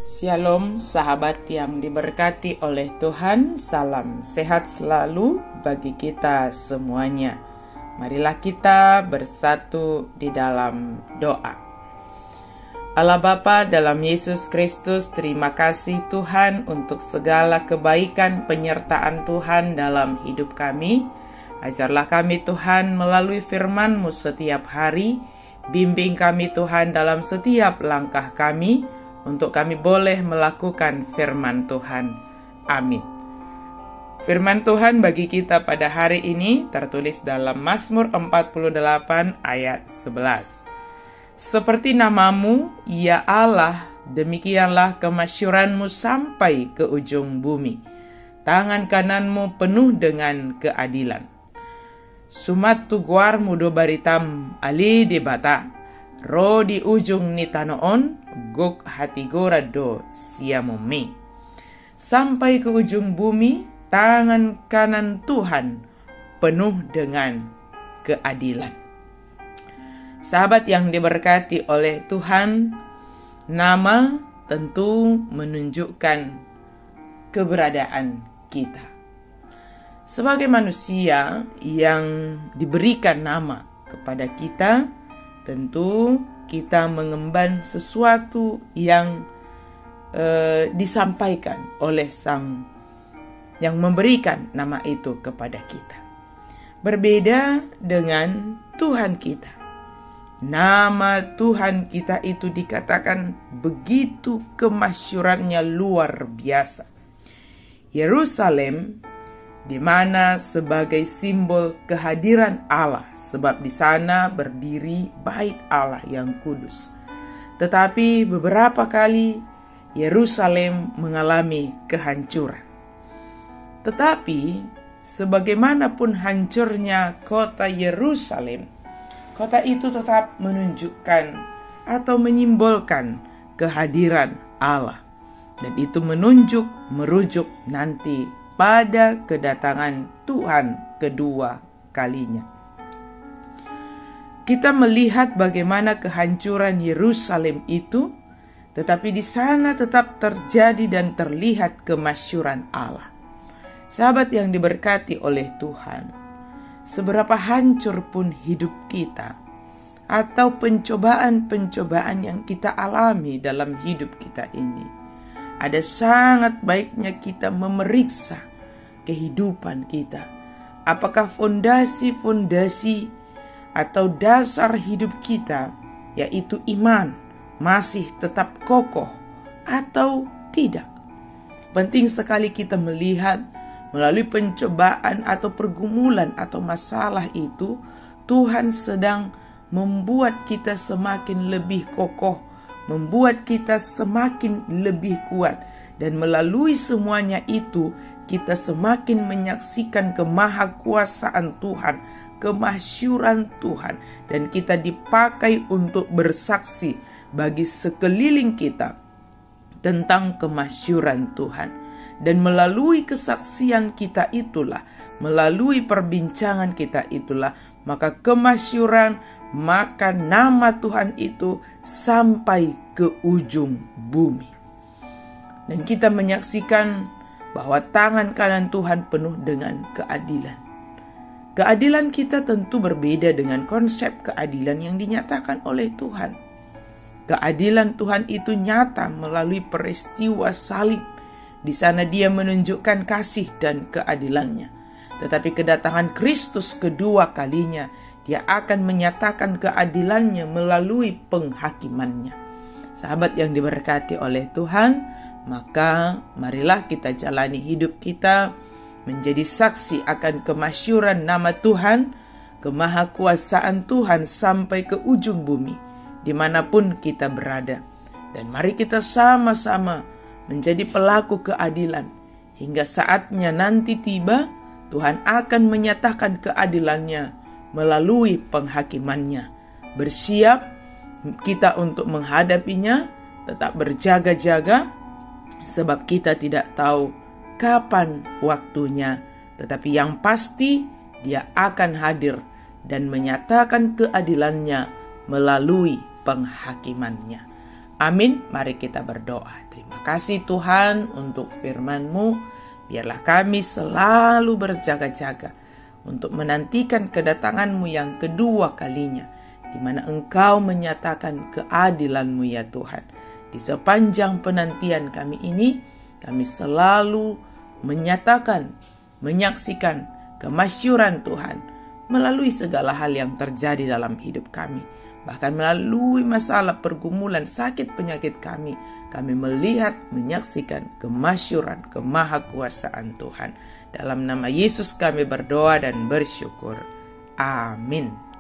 Shalom sahabat yang diberkati oleh Tuhan, salam sehat selalu bagi kita semuanya. Marilah kita bersatu di dalam doa. Allah Bapa dalam Yesus Kristus, terima kasih Tuhan untuk segala kebaikan penyertaan Tuhan dalam hidup kami. Ajarlah kami Tuhan melalui firman-Mu setiap hari, bimbing kami Tuhan dalam setiap langkah kami, untuk kami boleh melakukan firman Tuhan. Amin. Firman Tuhan bagi kita pada hari ini tertulis dalam Mazmur 48 ayat 11. Seperti namamu, ya Allah, demikianlah kemasyuran-Mu sampai ke ujung bumi. Tangan kanan-Mu penuh dengan keadilan. Sumat tuguar mudo baritam ali di bata. Ro di ujung ni tanoon, gok hati gorado siamumi. Sampai ke ujung bumi, tangan kanan Tuhan penuh dengan keadilan. Sahabat yang diberkati oleh Tuhan, nama tentu menunjukkan keberadaan kita. Sebagai manusia yang diberikan nama kepada kita, tentu kita mengemban sesuatu yang disampaikan oleh Sang yang memberikan nama itu kepada kita. Berbeda dengan Tuhan kita. Nama Tuhan kita itu dikatakan begitu kemasyurannya luar biasa. Yerusalem, di mana sebagai simbol kehadiran Allah, sebab di sana berdiri bait Allah yang kudus. Tetapi beberapa kali Yerusalem mengalami kehancuran. Tetapi sebagaimanapun hancurnya kota Yerusalem, kota itu tetap menunjukkan atau menyimbolkan kehadiran Allah. Dan itu merujuk nanti pada kedatangan Tuhan kedua kalinya. Kita melihat bagaimana kehancuran Yerusalem itu, tetapi di sana tetap terjadi dan terlihat kemasyuran Allah. Sahabat yang diberkati oleh Tuhan, seberapa hancur pun hidup kita, atau pencobaan-pencobaan yang kita alami dalam hidup kita ini, ada sangat baiknya kita memeriksa kehidupan kita. Apakah fondasi-fondasi atau dasar hidup kita, yaitu iman, masih tetap kokoh atau tidak? Penting sekali kita melihat melalui pencobaan atau pergumulan atau masalah itu, Tuhan sedang membuat kita semakin lebih kokoh, membuat kita semakin lebih kuat. Dan melalui semuanya itu, kita semakin menyaksikan kemahakuasaan Tuhan, kemasyuran Tuhan. Dan kita dipakai untuk bersaksi bagi sekeliling kita tentang kemasyuran Tuhan. Dan melalui kesaksian kita itulah, melalui perbincangan kita itulah, maka kemasyuran, maka nama Tuhan itu sampai ke ujung bumi. Dan kita menyaksikan bahwa tangan kanan Tuhan penuh dengan keadilan. Keadilan kita tentu berbeda dengan konsep keadilan yang dinyatakan oleh Tuhan. Keadilan Tuhan itu nyata melalui peristiwa salib. Di sana Dia menunjukkan kasih dan keadilannya. Tetapi kedatangan Kristus kedua kalinya, Dia akan menyatakan keadilannya melalui penghakimannya. Sahabat yang diberkati oleh Tuhan, maka marilah kita jalani hidup kita menjadi saksi akan kemasyuran nama Tuhan, kemahakuasaan Tuhan sampai ke ujung bumi, dimanapun kita berada. Dan mari kita sama-sama menjadi pelaku keadilan. Hingga saatnya nanti tiba, Tuhan akan menyatakan keadilannya melalui penghakimannya. Bersiap kita untuk menghadapinya, tetap berjaga-jaga, sebab kita tidak tahu kapan waktunya. Tetapi yang pasti Dia akan hadir dan menyatakan keadilannya melalui penghakimannya. Amin. Mari kita berdoa. Terima kasih Tuhan untuk firman-Mu. Biarlah kami selalu berjaga-jaga untuk menantikan kedatangan-Mu yang kedua kalinya, di mana Engkau menyatakan keadilan-Mu ya Tuhan. Di sepanjang penantian kami ini, kami selalu menyatakan, menyaksikan kemasyuran Tuhan melalui segala hal yang terjadi dalam hidup kami. Bahkan melalui masalah pergumulan sakit penyakit kami melihat, menyaksikan kemasyuran, kemahakuasaan Tuhan. Dalam nama Yesus kami berdoa dan bersyukur. Amin.